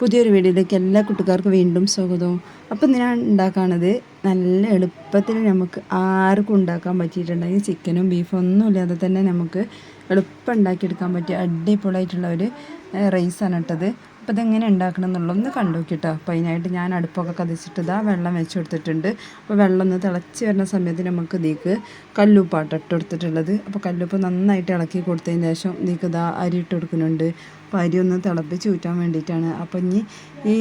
പുതിയൊരു വീഡിയോയിലേക്ക് എല്ലാ കൂട്ടുകാർക്കും വീണ്ടും സ്വാഗതം. അപ്പം ഞാൻ ഉണ്ടാക്കുകയാണത് നല്ല എളുപ്പത്തിൽ നമുക്ക് ആർക്കും ഉണ്ടാക്കാൻ പറ്റിയിട്ടുണ്ടെങ്കിൽ ചിക്കനും ബീഫും ഒന്നും ഇല്ലാതെ തന്നെ നമുക്ക് എളുപ്പം ഉണ്ടാക്കിയെടുക്കാൻ പറ്റിയ അടിപൊളിയായിട്ടുള്ള ഒരു റൈസാണ് ഇട്ടത്. അപ്പോൾ ഇതെങ്ങനെ ഉണ്ടാക്കണം എന്നുള്ളതൊന്ന് കണ്ടു നോക്കിട്ടോ. അപ്പോൾ അതിനായിട്ട് ഞാൻ അടുപ്പൊക്കെ കത്തിച്ചിട്ട് ഇതാ വെള്ളം വെച്ച് കൊടുത്തിട്ടുണ്ട്. അപ്പോൾ വെള്ളം ഒന്ന് തിളച്ച് വരുന്ന സമയത്ത് നമുക്ക് ഇതിലേക്ക് കല്ലുപ്പാട്ട് ഇട്ട് കൊടുത്തിട്ടുള്ളത്. അപ്പോൾ കല്ലുപ്പ് നന്നായിട്ട് ഇളക്കി കൊടുത്തതിന് ശേഷം ഇതിലേക്ക് ഇതാ അരി ഇട്ട് കൊടുക്കുന്നുണ്ട്. അപ്പോൾ അരി ഒന്ന് തിളപ്പിച്ച് ഊറ്റാൻ വേണ്ടിയിട്ടാണ്. അപ്പോൾ ഇനി ഈ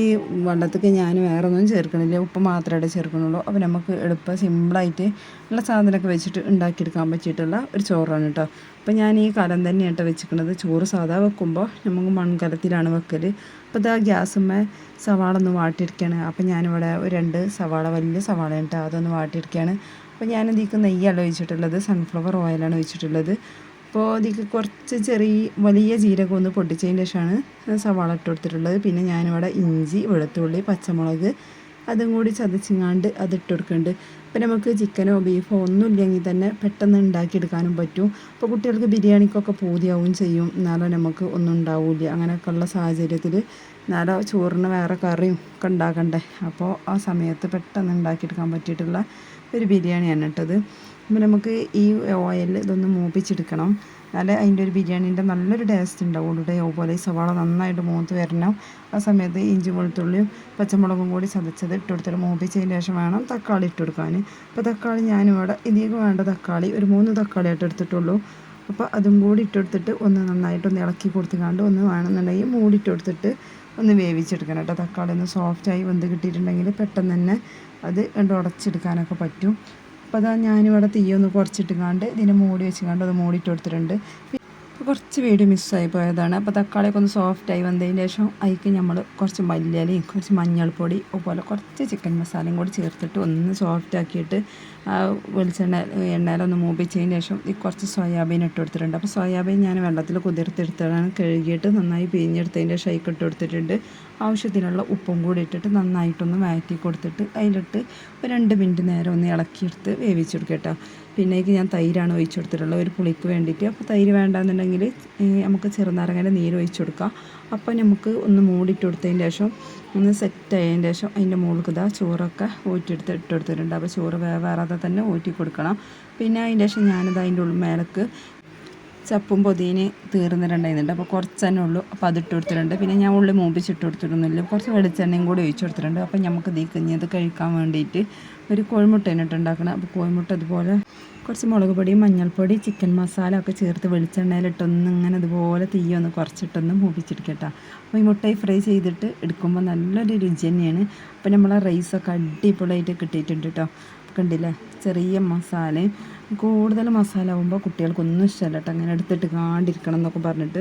വെള്ളത്തേക്ക് ഞാൻ വേറെ ഒന്നും ചേർക്കണില്ല, ഉപ്പ് മാത്രമേ ചേർക്കണുള്ളൂ. അപ്പോൾ നമുക്ക് എളുപ്പം സിമ്പിളായിട്ട് ഉള്ള സാധനമൊക്കെ വെച്ചിട്ട് ഉണ്ടാക്കിയെടുക്കാൻ പറ്റിയിട്ടുള്ള ഒരു ചോറാണ് കേട്ടോ. അപ്പോൾ ഞാൻ ഈ കലം തന്നെയാണ് വെച്ചിരിക്കുന്നത്. ചോറ് സാധാ വെക്കുമ്പോൾ നമുക്ക് മൺകലത്തിലാണ് വെക്കൽ. അപ്പോൾ ഇതാ ഗ്യാസുമ്മേ സവാള ഒന്ന് വാട്ടിയിരിക്കുകയാണ്. അപ്പോൾ ഞാനിവിടെ ഒരു 2 സവാള, വലിയ സവാള കേട്ടോ, അതൊന്ന് വാട്ടിയിരിക്കുകയാണ്. അപ്പോൾ ഞാൻ ഇതിലേക്ക് നെയ്യല്ല ഒഴിച്ചിട്ടുള്ളത്, സൺഫ്ലവർ ഓയിലാണ് ഒഴിച്ചിട്ടുള്ളത്. അപ്പോൾ ഇതിലേക്ക് കുറച്ച് വലിയ ജീരകം ഒന്ന് പൊട്ടിച്ചതിന് ശേഷമാണ് സവാള ഇട്ട് കൊടുത്തിട്ടുള്ളത്. പിന്നെ ഞാനിവിടെ ഇഞ്ചി, വെളുത്തുള്ളി, പച്ചമുളക് അതും കൂടി ചതച്ചിങ്ങാണ്ട് അതിട്ട് കൊടുക്കുന്നുണ്ട്. അപ്പോൾ നമുക്ക് ചിക്കനോ ബീഫോ ഒന്നും ഇല്ലെങ്കിൽ തന്നെ പെട്ടെന്ന് ഉണ്ടാക്കിയെടുക്കാനും പറ്റും. അപ്പോൾ കുട്ടികൾക്ക് ബിരിയാണിക്കൊക്കെ പൂതിയാവും ചെയ്യും, എന്നാലും നമുക്ക് ഒന്നും ഉണ്ടാവില്ല. അങ്ങനെയൊക്കെ ഉള്ള സാഹചര്യത്തിൽ എന്നാലും ചോറിന് വേറെ കറിയും ഒക്കെ ഉണ്ടാക്കണ്ടേ. അപ്പോൾ ആ സമയത്ത് പെട്ടെന്ന് ഉണ്ടാക്കിയെടുക്കാൻ പറ്റിയിട്ടുള്ള ഒരു ബിരിയാണിയാണ് ഇട്ടത്. അപ്പോൾ നമുക്ക് ഈ ഓയിൽ ഇതൊന്ന് മൂപ്പിച്ചെടുക്കണം, എന്നാലേ അതിൻ്റെ ഒരു ബിരിയാണീൻ്റെ നല്ലൊരു ടേസ്റ്റ് ഉണ്ടാവുള്ളൂ. അതുപോലെ ഈ സവാള നന്നായിട്ട് മൂത്ത് വരണം. ആ സമയത്ത് ഇഞ്ചി, വെളുത്തുള്ളിയും പച്ചമുളകും കൂടി ചതച്ചത് ഇട്ട് കൊടുത്തിട്ട് മൂപ്പിച്ചതിന് ശേഷം വേണം തക്കാളി ഇട്ട് കൊടുക്കാൻ. അപ്പോൾ തക്കാളി ഞാനിവിടെ ഇതിലേക്ക് വേണ്ട തക്കാളി ഒരു 3 തക്കാളി ആയിട്ട് എടുത്തിട്ടുള്ളൂ. അപ്പോൾ അതും കൂടി ഇട്ടെടുത്തിട്ട് ഒന്ന് നന്നായിട്ടൊന്ന് ഇളക്കി കൊടുത്തുകൊണ്ട് ഒന്ന് വേണമെന്നുണ്ടെങ്കിൽ മൂടിയിട്ട് കൊടുത്തിട്ട് ഒന്ന് വേവിച്ചെടുക്കണം കേട്ടോ. തക്കാളി ഒന്ന് സോഫ്റ്റായി വെന്ത് കിട്ടിയിട്ടുണ്ടെങ്കിൽ പെട്ടെന്ന് തന്നെ അത് ഉടച്ചെടുക്കാനൊക്കെ പറ്റും. അപ്പോൾ അതാ ഞാനിവിടെ തീയൊന്ന് കുറച്ചിട്ടുകൊണ്ട് ഇതിനെ മൂടി വെച്ചുകൊണ്ട് അത് മൂടിയിട്ട് കൊടുത്തിട്ടുണ്ട്. കുറച്ച് വീഡിയോ മിസ്സായി പോയതാണ്. അപ്പോൾ തക്കാളിയൊക്കെ ഒന്ന് സോഫ്റ്റായി വന്നതിന് ശേഷം അതിലേക്ക് നമ്മൾ കുറച്ച് മല്ലിയിലയും കുറച്ച് മഞ്ഞൾപ്പൊടി അതുപോലെ കുറച്ച് ചിക്കൻ മസാലയും കൂടി ചേർത്തിട്ട് ഒന്ന് സോഫ്റ്റാക്കിയിട്ട് എണ്ണയിലൊന്ന് മൂപ്പിച്ചതിന് ശേഷം ഈ കുറച്ച് സോയാബീൻ ഇട്ട് കൊടുത്തിട്ടുണ്ട്. അപ്പോൾ സോയാബീൻ ഞാൻ വെള്ളത്തിൽ കുതിർത്തെടുത്തതാണ്, കഴുകിയിട്ട് നന്നായി പിഴിഞ്ഞെടുത്തതിൻ്റെ ശേഷം ഇട്ട് കൊടുത്തിട്ടുണ്ട്. ആവശ്യത്തിനുള്ള ഉപ്പും കൂടി ഇട്ടിട്ട് നന്നായിട്ടൊന്ന് വഴറ്റി കൊടുത്തിട്ട് അതിലിട്ട് ഒരു 2 മിനിറ്റ് നേരം ഒന്ന് ഇളക്കിയെടുത്ത് വേവിച്ചെടുക്കുക കേട്ടോ. പിന്നേക്ക് ഞാൻ തൈരാണ് ഒഴിച്ചു കൊടുത്തിട്ടുള്ളത് ഒരു പുളിക്ക് വേണ്ടിയിട്ട്. അപ്പോൾ തൈര് വേണ്ടാന്നുണ്ടെങ്കിൽ നമുക്ക് ചെറുനാരങ്ങയുടെ നീര് ഒഴിച്ചു കൊടുക്കാം. അപ്പോൾ നമുക്ക് ഒന്ന് മൂടിയിട്ട് കൊടുത്തതിന് ശേഷം ഒന്ന് സെറ്റ് ആയതിന് ശേഷം അതിൻ്റെ മുകളിൽ ഇതാ ചോറൊക്കെ ഊറ്റിയെടുത്ത് ഇട്ട് കൊടുത്തിട്ടുണ്ട്. അപ്പോൾ ചോറ് വേവാറാതെ തന്നെ ഊറ്റി കൊടുക്കണം. പിന്നെ അതിൻ്റെ ശേഷം ഞാനിത് അതിൻ്റെ ഉള്ളിൽ മേലക്ക് ചപ്പും പൊതിന് തീർന്നിട്ടുണ്ടായിരുന്നുണ്ട്. അപ്പോൾ കുറച്ച് തന്നെ ഉള്ളൂ, അപ്പോൾ അതിട്ട് കൊടുത്തിട്ടുണ്ട്. പിന്നെ ഞാൻ ഉള്ളി മൂപ്പിച്ചിട്ട് കൊടുത്തിരുന്നില്ല, കുറച്ച് വെളിച്ചെണ്ണയും കൂടി ഒഴിച്ചു കൊടുത്തിട്ടുണ്ട്. അപ്പോൾ നമുക്ക് ഇത് കഴിക്കാൻ വേണ്ടിയിട്ട് ഒരു കോഴിമുട്ടയാണ് ഉണ്ടാക്കണം. അപ്പോൾ കോഴിമുട്ട അതുപോലെ കുറച്ച് മുളക് പൊടി, മഞ്ഞൾപ്പൊടി, ചിക്കൻ മസാല ഒക്കെ ചേർത്ത് വെളിച്ചെണ്ണയിലിട്ടൊന്ന് ഇങ്ങനെ അതുപോലെ തീയൊന്ന് കുറച്ചിട്ടൊന്ന് മൂപ്പിച്ചെടുക്കട്ടോ. അപ്പോൾ ഈ മുട്ട ഫ്രൈ ചെയ്തിട്ട് എടുക്കുമ്പോൾ നല്ലൊരു രുചി തന്നെയാണ്. അപ്പോൾ നമ്മളെ റൈസൊക്കെ അടിപൊളിയായിട്ട് കിട്ടിയിട്ടുണ്ട് കേട്ടോ. കണ്ടില്ലേ, ചെറിയ മസാലയും കൂടുതൽ മസാല ആകുമ്പോൾ കുട്ടികൾക്കൊന്നും ഇഷ്ടമല്ല കേട്ടോ, അങ്ങനെ എടുത്തിട്ട് കാണ്ടിരിക്കണം എന്നൊക്കെ പറഞ്ഞിട്ട്.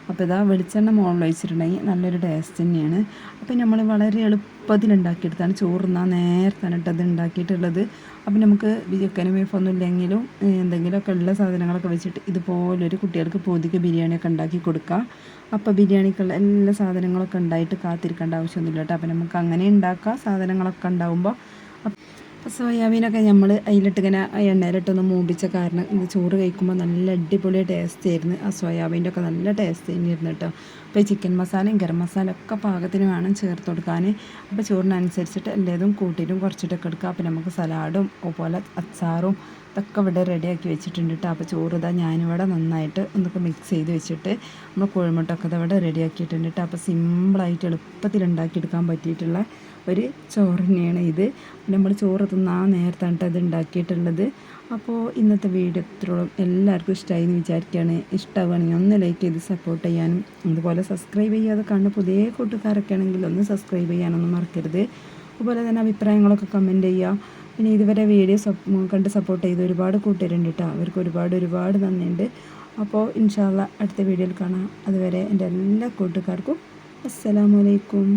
അപ്പോൾ ഇതാ വെളിച്ചെണ്ണ മുകളിൽ ഒഴിച്ചിട്ടുണ്ടെങ്കിൽ നല്ലൊരു ടേസ്റ്റ് തന്നെയാണ്. അപ്പോൾ നമ്മൾ വളരെ എളുപ്പത്തിൽ ഉണ്ടാക്കിയെടുത്താണ് ചോറുന്നാൻ നേരത്താണ് അത് ഉണ്ടാക്കിയിട്ടുള്ളത്. അപ്പോൾ നമുക്ക് ചിക്കനും ബീഫൊന്നും ഇല്ലെങ്കിലും എന്തെങ്കിലുമൊക്കെ ഉള്ള സാധനങ്ങളൊക്കെ വെച്ചിട്ട് ഇതുപോലൊരു കുട്ടികൾക്ക് പൊതിക്ക് ബിരിയാണിയൊക്കെ ഉണ്ടാക്കി കൊടുക്കുക. അപ്പോൾ ബിരിയാണിക്കുള്ള എല്ലാ സാധനങ്ങളൊക്കെ ഉണ്ടായിട്ട് കാത്തിരിക്കേണ്ട ആവശ്യമൊന്നുമില്ല കേട്ടോ. അപ്പോൾ നമുക്ക് അങ്ങനെ ഉണ്ടാക്കാം സാധനങ്ങളൊക്കെ ഉണ്ടാകുമ്പോൾ. സോയാബീനൊക്കെ നമ്മൾ അതിലിട്ട് ഇങ്ങനെ എണ്ണയിലിട്ടൊന്ന് മൂപ്പിച്ച കാരണം ഇത് ചോറ് കഴിക്കുമ്പോൾ നല്ല അടിപൊളി ടേസ്റ്റ് ആയിരുന്നു. ആ സോയാബീൻ്റെ ഒക്കെ നല്ല ടേസ്റ്റ് തന്നെയായിരുന്നു കേട്ടോ. അപ്പോൾ ഈ ചിക്കൻ മസാലയും ഗരം മസാല ഒക്കെ പാകത്തിന് വേണം ചേർത്ത് കൊടുക്കാൻ. അപ്പോൾ ചോറിനനുസരിച്ചിട്ട് എല്ലാതും കൂട്ടിയിട്ടും കുറച്ചിട്ടൊക്കെ എടുക്കുക. അപ്പോൾ നമുക്ക് സലാഡും അതുപോലെ അച്ചാറും ഇതൊക്കെ ഇവിടെ റെഡിയാക്കി വെച്ചിട്ടുണ്ട് കേട്ടോ. അപ്പോൾ ചോറ് ഇതാ ഞാനിവിടെ നന്നായിട്ട് ഒന്നൊക്കെ മിക്സ് ചെയ്ത് വെച്ചിട്ട് നമ്മൾ കോഴിമുട്ടൊക്കെ ഇവിടെ റെഡിയാക്കിയിട്ടുണ്ട് കേട്ടോ. അപ്പോൾ സിമ്പിളായിട്ട് എളുപ്പത്തിൽ ഉണ്ടാക്കിയെടുക്കാൻ പറ്റിയിട്ടുള്ള ഒരു ചോറ് തന്നെയാണ് ഇത്. നമ്മൾ ചോറ് തിന്നാൻ നേരത്താണ് അത് ഉണ്ടാക്കിയിട്ടുള്ളത്. അപ്പോൾ ഇന്നത്തെ വീഡിയോ ഇത്രയോളം എല്ലാവർക്കും ഇഷ്ടമായി എന്ന് വിചാരിക്കുകയാണ്. ഇഷ്ടമാവുകയാണെങ്കിൽ ഒന്ന് ലൈക്ക് ചെയ്ത് സപ്പോർട്ട് ചെയ്യാനും അതുപോലെ സബ്സ്ക്രൈബ് ചെയ്യാതെ കാണുന്ന പുതിയ കൂട്ടുകാരൊക്കെ ആണെങ്കിൽ ഒന്ന് സബ്സ്ക്രൈബ് ചെയ്യാനൊന്നും മറക്കരുത്. അതുപോലെ തന്നെ അഭിപ്രായങ്ങളൊക്കെ കമൻറ്റ് ചെയ്യുക. പിന്നെ ഇതുവരെ വീഡിയോ കണ്ട് സപ്പോർട്ട് ചെയ്ത് ഒരുപാട് കൂട്ടുകാരുണ്ട് കേട്ടോ, അവർക്ക് ഒരുപാട് നന്ദിയുണ്ട്. അപ്പോൾ ഇൻഷാ അല്ലാഹ് അടുത്ത വീഡിയോയിൽ കാണാം. അതുവരെ എൻ്റെ എല്ലാ കൂട്ടുകാർക്കും അസ്സലാമു അലൈക്കും.